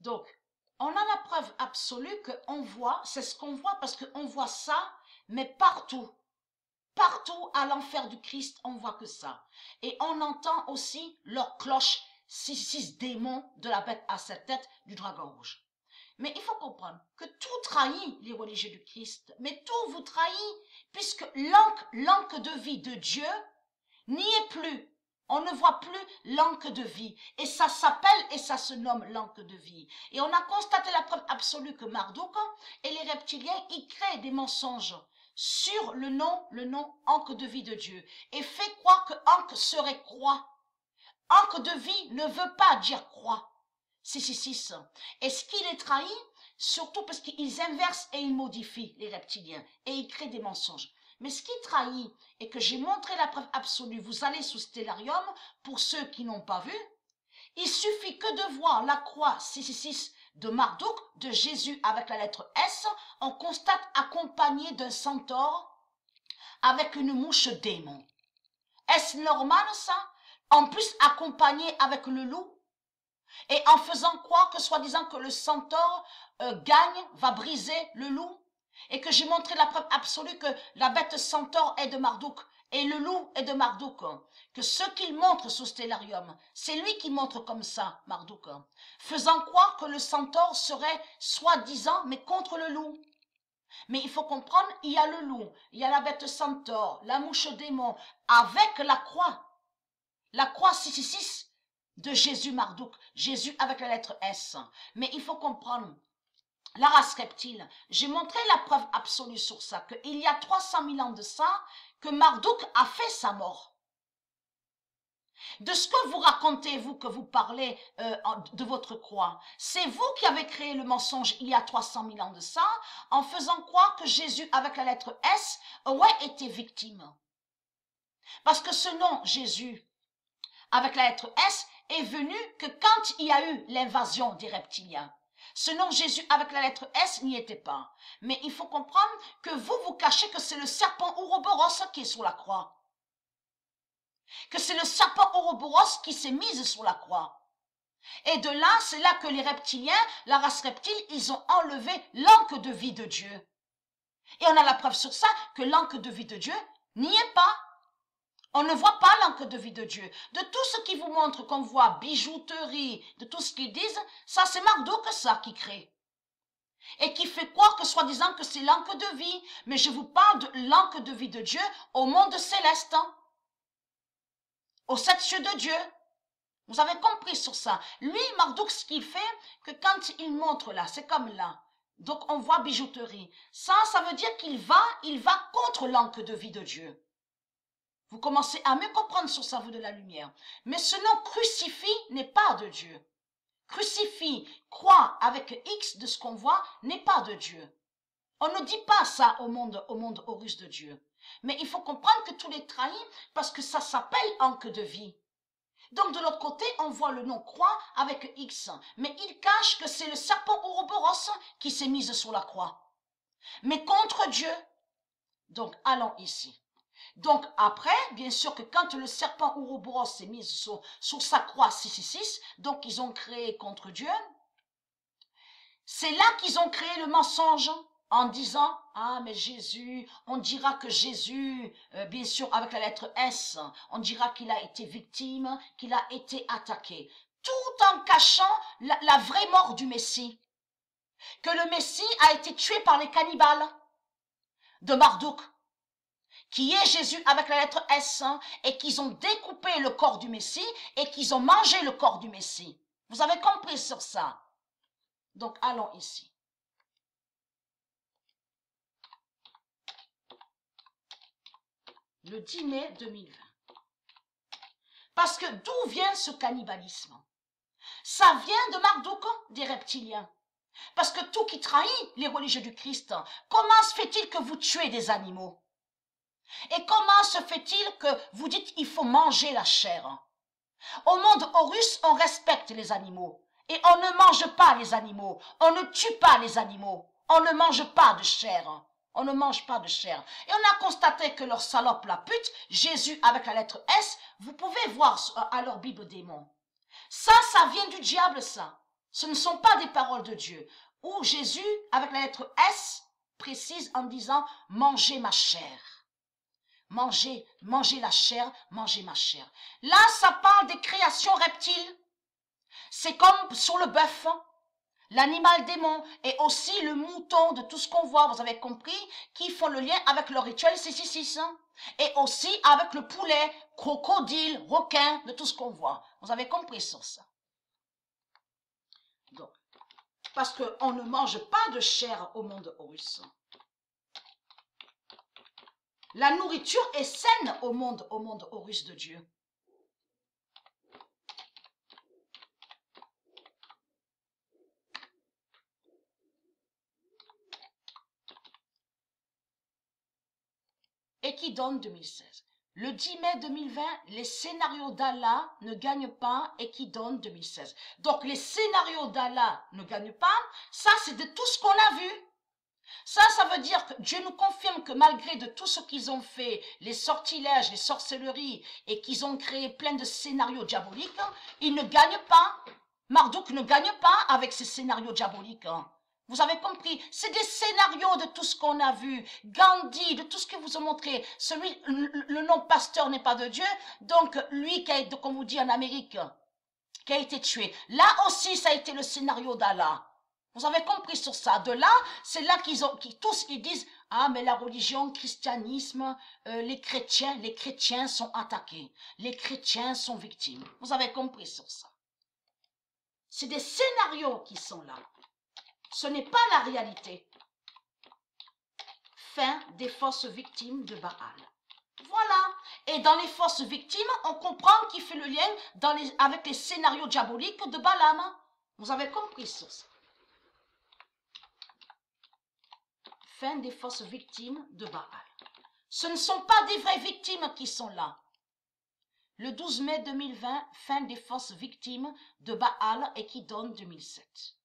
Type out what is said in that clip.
Donc, on a la preuve absolue qu'on voit, c'est ce qu'on voit parce qu'on voit ça, mais partout. Partout à l'enfer du Christ, on voit que ça. Et on entend aussi leur cloche, six démons de la bête à sept têtes du dragon rouge. Mais il faut comprendre que tout trahit les religieux du Christ, mais tout vous trahit, puisque l'encre de vie de Dieu n'y est plus. On ne voit plus l'encre de vie. Et ça s'appelle et ça se nomme l'encre de vie. Et on a constaté la preuve absolue que Marduk et les reptiliens, ils créent des mensonges sur le nom encre de vie de Dieu. Et fait croire que encre serait croix. Encre de vie ne veut pas dire croix. 666. Et ce qui les trahit, surtout parce qu'ils inversent et ils modifient les reptiliens. Et ils créent des mensonges. Mais ce qui trahit, et que j'ai montré la preuve absolue, vous allez sous Stellarium, pour ceux qui n'ont pas vu, il suffit que de voir la croix 666 de Marduk, de Jésus avec la lettre S, on constate accompagné d'un centaure avec une mouche démon. Est-ce normal ça? En plus accompagné avec le loup, et en faisant croire que soi-disant que le centaure gagne, va briser le loup, et que j'ai montré la preuve absolue que la bête centaure est de Marduk et le loup est de Marduk, que ce qu'il montre sous Stellarium, c'est lui qui montre comme ça Marduk, faisant croire que le centaure serait soi-disant mais contre le loup. Mais il faut comprendre, il y a le loup, il y a la bête centaure, la mouche démon, avec la croix 666 de Jésus Marduk, Jésus avec la lettre S. Mais il faut comprendre, la race reptile, j'ai montré la preuve absolue sur ça, qu'il y a 300 000 ans de ça, que Marduk a fait sa mort. De ce que vous racontez, vous, que vous parlez de votre croix, c'est vous qui avez créé le mensonge il y a 300 000 ans de ça, en faisant croire que Jésus, avec la lettre S, aurait été victime. Parce que ce nom, Jésus, avec la lettre S, est venu que quand il y a eu l'invasion des reptiliens. Ce nom Jésus avec la lettre S n'y était pas. Mais il faut comprendre que vous cachez que c'est le serpent Ouroboros qui est sur la croix. Que c'est le serpent Ouroboros qui s'est mis sur la croix. Et de là, c'est là que les reptiliens, la race reptile, ils ont enlevé l'encre de vie de Dieu. Et on a la preuve sur ça que l'encre de vie de Dieu n'y est pas. On ne voit pas l'encre de vie de Dieu. De tout ce qui vous montre qu'on voit bijouterie, de tout ce qu'ils disent, ça c'est Marduk ça qui crée. Et qui fait croire que soi-disant que c'est l'encre de vie. Mais je vous parle de l'encre de vie de Dieu au monde céleste. Aux sept cieux de Dieu. Vous avez compris sur ça. Lui, Marduk, ce qu'il fait, que quand il montre là, c'est comme là. Donc on voit bijouterie. Ça veut dire qu'il va contre l'encre de vie de Dieu. Vous commencez à mieux comprendre sur ça, vous de la lumière. Mais ce nom crucifix n'est pas de Dieu. Crucifix, croix avec X de ce qu'on voit, n'est pas de Dieu. On ne dit pas ça au monde Horus de Dieu. Mais il faut comprendre que tous les trahit parce que ça s'appelle encre de vie. Donc de l'autre côté, on voit le nom croix avec X. Mais il cache que c'est le serpent Ouroboros qui s'est mis sur la croix. Mais contre Dieu. Donc allons ici. Donc après, bien sûr que quand le serpent Ouroboros s'est mis sur sa croix 666, donc ils ont créé contre Dieu, c'est là qu'ils ont créé le mensonge en disant « Ah mais Jésus, on dira que Jésus, bien sûr avec la lettre S, on dira qu'il a été victime, qu'il a été attaqué. » Tout en cachant la vraie mort du Messie. Que le Messie a été tué par les cannibales de Marduk, qui est Jésus avec la lettre S, et qu'ils ont découpé le corps du Messie, et qu'ils ont mangé le corps du Messie. Vous avez compris sur ça? Donc, allons ici. Le 10 mai 2020. Parce que d'où vient ce cannibalisme? Ça vient de Marduk, des reptiliens. Parce que tout qui trahit les religieux du Christ, comment se fait-il que vous tuez des animaux? Et comment se fait-il que vous dites qu'il faut manger la chair? Au monde Horus, on respecte les animaux. Et on ne mange pas les animaux. On ne tue pas les animaux. On ne mange pas de chair. On ne mange pas de chair. Et on a constaté que leur salope, la pute, Jésus avec la lettre S, vous pouvez voir à leur Bible démon. Ça vient du diable, ça. Ce ne sont pas des paroles de Dieu. Où Jésus, avec la lettre S, précise en disant « mangez ma chair ». Mangez, mangez la chair, mangez ma chair. Là, ça parle des créations reptiles. C'est comme sur le bœuf, l'animal démon et aussi le mouton de tout ce qu'on voit, vous avez compris, qui font le lien avec le rituel 666. Et aussi avec le poulet, crocodile, requin, de tout ce qu'on voit. Vous avez compris sur ça. Donc, parce qu'on ne mange pas de chair au monde Horus. La nourriture est saine au monde Horus de Dieu. Et qui donne 2016. Le 10 mai 2020, les scénarios d'Allah ne gagnent pas et qui donne 2016. Donc les scénarios d'Allah ne gagnent pas, ça c'est de tout ce qu'on a vu. Ça veut dire que Dieu nous confirme que malgré de tout ce qu'ils ont fait, les sortilèges, les sorcelleries, et qu'ils ont créé plein de scénarios diaboliques, ils ne gagnent pas. Marduk ne gagne pas avec ces scénarios diaboliques. Vous avez compris, c'est des scénarios de tout ce qu'on a vu, Gandhi, de tout ce que vous a montré. Le non-pasteur n'est pas de Dieu, donc lui qui a été, comme vous dit en Amérique, qui a été tué. Là aussi, ça a été le scénario d'Allah. Vous avez compris sur ça. De là, c'est là tous ils disent, ah mais la religion, le christianisme, les chrétiens sont attaqués. Les chrétiens sont victimes. Vous avez compris sur ça. C'est des scénarios qui sont là. Ce n'est pas la réalité. Fin des fausses victimes de Baal. Voilà. Et dans les fausses victimes, on comprend qu'il fait le lien avec les scénarios diaboliques de Balaam. Vous avez compris sur ça. Fin des fausses victimes de Baal. Ce ne sont pas des vraies victimes qui sont là. Le 12 mai 2020, fin des fausses victimes de Baal et qui donne 2007.